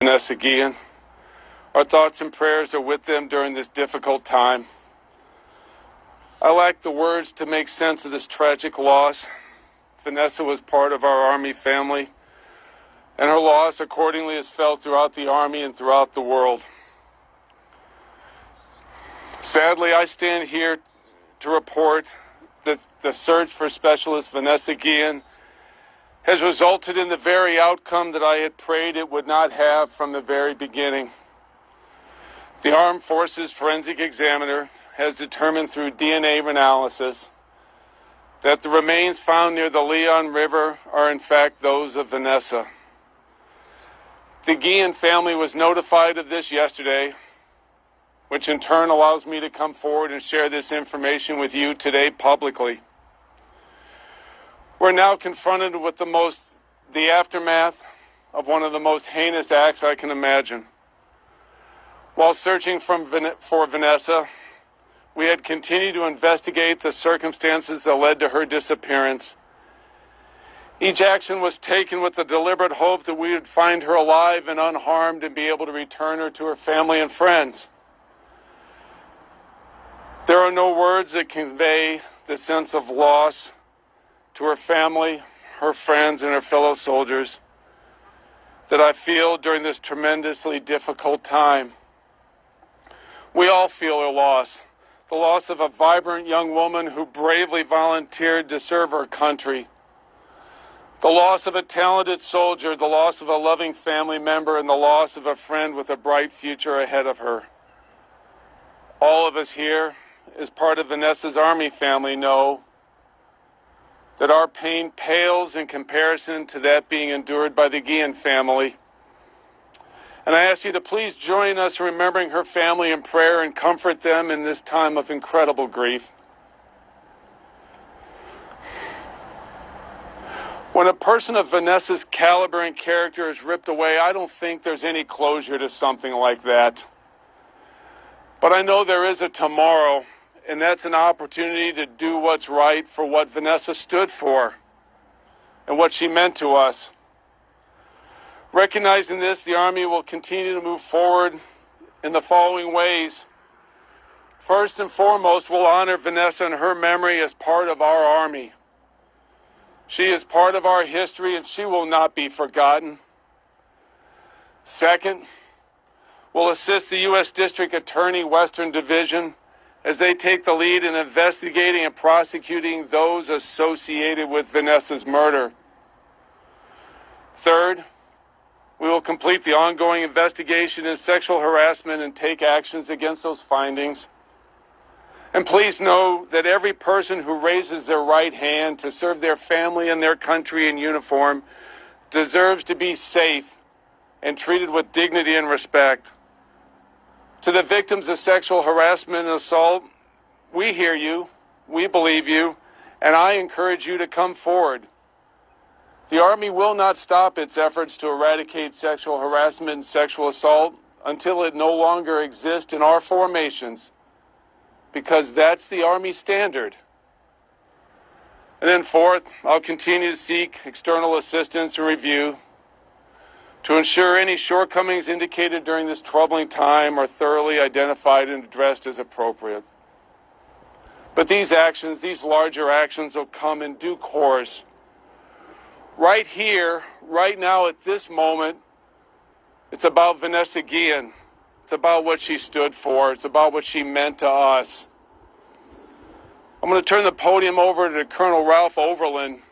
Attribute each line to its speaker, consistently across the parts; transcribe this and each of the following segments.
Speaker 1: Vanessa Guillen. Our thoughts and prayers are with them during this difficult time. I lack the words to make sense of this tragic loss. Vanessa was part of our Army family, and her loss accordingly is felt throughout the Army and throughout the world. Sadly, I stand here to report that the search for Specialist Vanessa Guillen has resulted in the very outcome that I had prayed it would not have from the very beginning. The Armed Forces Forensic Examiner has determined through DNA analysis that the remains found near the Leon River are in fact those of Vanessa. The Guillen family was notified of this yesterday, which in turn allows me to come forward and share this information with you today publicly. We're now confronted with the aftermath of one of the most heinous acts I can imagine. While searching for Vanessa, we had continued to investigate the circumstances that led to her disappearance. Each action was taken with the deliberate hope that we would find her alive and unharmed and be able to return her to her family and friends. There are no words that convey the sense of loss to her family, her friends, and her fellow soldiers that I feel during this tremendously difficult time. We all feel her loss, the loss of a vibrant young woman who bravely volunteered to serve her country, the loss of a talented soldier, the loss of a loving family member, and the loss of a friend with a bright future ahead of her. All of us here, as part of Vanessa's Army family, know that our pain pales in comparison to that being endured by the Guillen family. And I ask you to please join us in remembering her family in prayer and comfort them in this time of incredible grief. When a person of Vanessa's caliber and character is ripped away, I don't think there's any closure to something like that. But I know there is a tomorrow, and that's an opportunity to do what's right for what Vanessa stood for and what she meant to us. Recognizing this, the Army will continue to move forward in the following ways. First and foremost, we'll honor Vanessa and her memory as part of our Army. She is part of our history, and she will not be forgotten. Second, we'll assist the U.S. District Attorney, Western Division, as they take the lead in investigating and prosecuting those associated with Vanessa's murder. Third, we will complete the ongoing investigation in sexual harassment and take actions against those findings. And please know that every person who raises their right hand to serve their family and their country in uniform deserves to be safe and treated with dignity and respect. To the victims of sexual harassment and assault, we hear you, we believe you, and I encourage you to come forward. The Army will not stop its efforts to eradicate sexual harassment and sexual assault until it no longer exists in our formations, because that's the Army standard. And then fourth, I'll continue to seek external assistance and review to ensure any shortcomings indicated during this troubling time are thoroughly identified and addressed as appropriate. But these actions, these larger actions, will come in due course. Right here, right now, at this moment, it's about Vanessa Guillen. It's about what she stood for. It's about what she meant to us. I'm going to turn the podium over to Colonel Ralph Overland,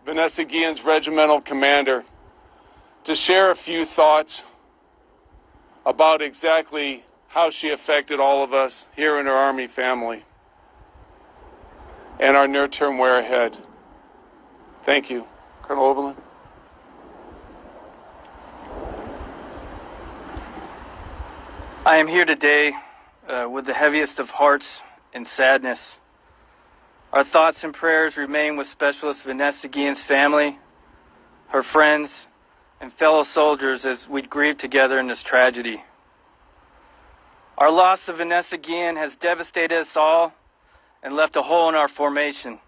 Speaker 1: Vanessa Guillen's regimental commander, to share a few thoughts about exactly how she affected all of us here in our Army family and our near-term way ahead. Thank you. Colonel Overland.
Speaker 2: I am here today with the heaviest of hearts and sadness. Our thoughts and prayers remain with Specialist Vanessa Guillen's family, her friends, and fellow soldiers as we grieve together in this tragedy. Our loss of Vanessa Guillen has devastated us all and left a hole in our formation.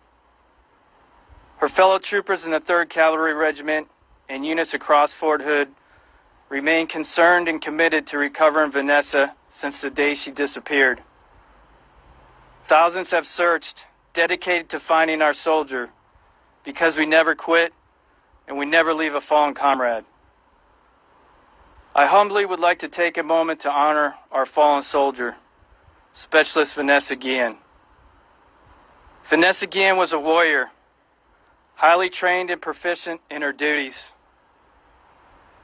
Speaker 2: Her fellow troopers in the 3rd Cavalry Regiment and units across Fort Hood remain concerned and committed to recovering Vanessa since the day she disappeared. Thousands have searched, dedicated to finding our soldier, because we never quit and we never leave a fallen comrade. I humbly would like to take a moment to honor our fallen soldier, Specialist Vanessa Guillen. Vanessa Guillen was a warrior, highly trained and proficient in her duties.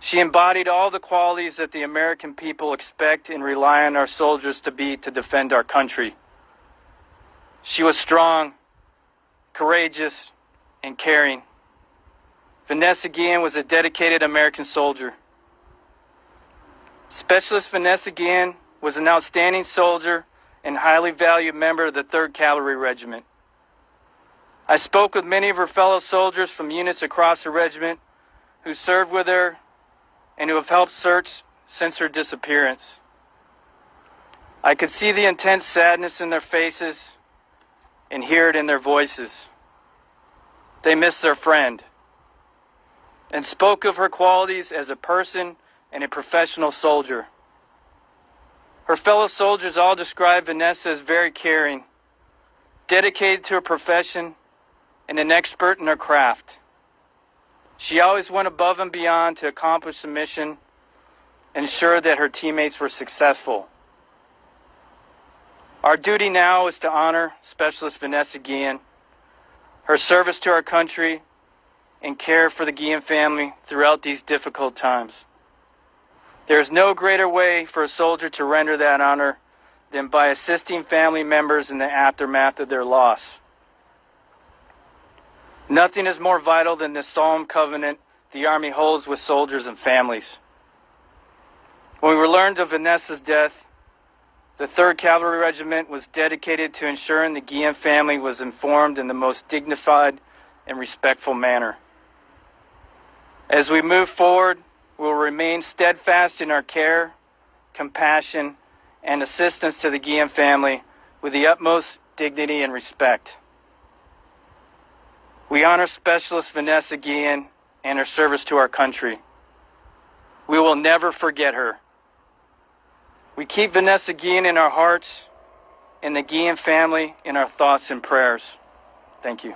Speaker 2: She embodied all the qualities that the American people expect and rely on our soldiers to be to defend our country. She was strong, courageous, and caring. Vanessa Guillen was a dedicated American soldier. Specialist Vanessa Guillen was an outstanding soldier and highly valued member of the 3rd Cavalry Regiment. I spoke with many of her fellow soldiers from units across the regiment who served with her and who have helped search since her disappearance. I could see the intense sadness in their faces and hear it in their voices. They missed their friend and spoke of her qualities as a person and a professional soldier. Her fellow soldiers all described Vanessa as very caring, dedicated to her profession, and an expert in her craft. She always went above and beyond to accomplish the mission and ensure that her teammates were successful. Our duty now is to honor Specialist Vanessa Guillen, her service to our country, and care for the Guillen family throughout these difficult times. There is no greater way for a soldier to render that honor than by assisting family members in the aftermath of their loss. Nothing is more vital than this solemn covenant the Army holds with soldiers and families. When we learned of Vanessa's death, the 3rd Cavalry Regiment was dedicated to ensuring the Guillen family was informed in the most dignified and respectful manner. As we move forward, we will remain steadfast in our care, compassion, and assistance to the Guillen family with the utmost dignity and respect. We honor Specialist Vanessa Guillen and her service to our country. We will never forget her. We keep Vanessa Guillen in our hearts and the Guillen family in our thoughts and prayers. Thank you.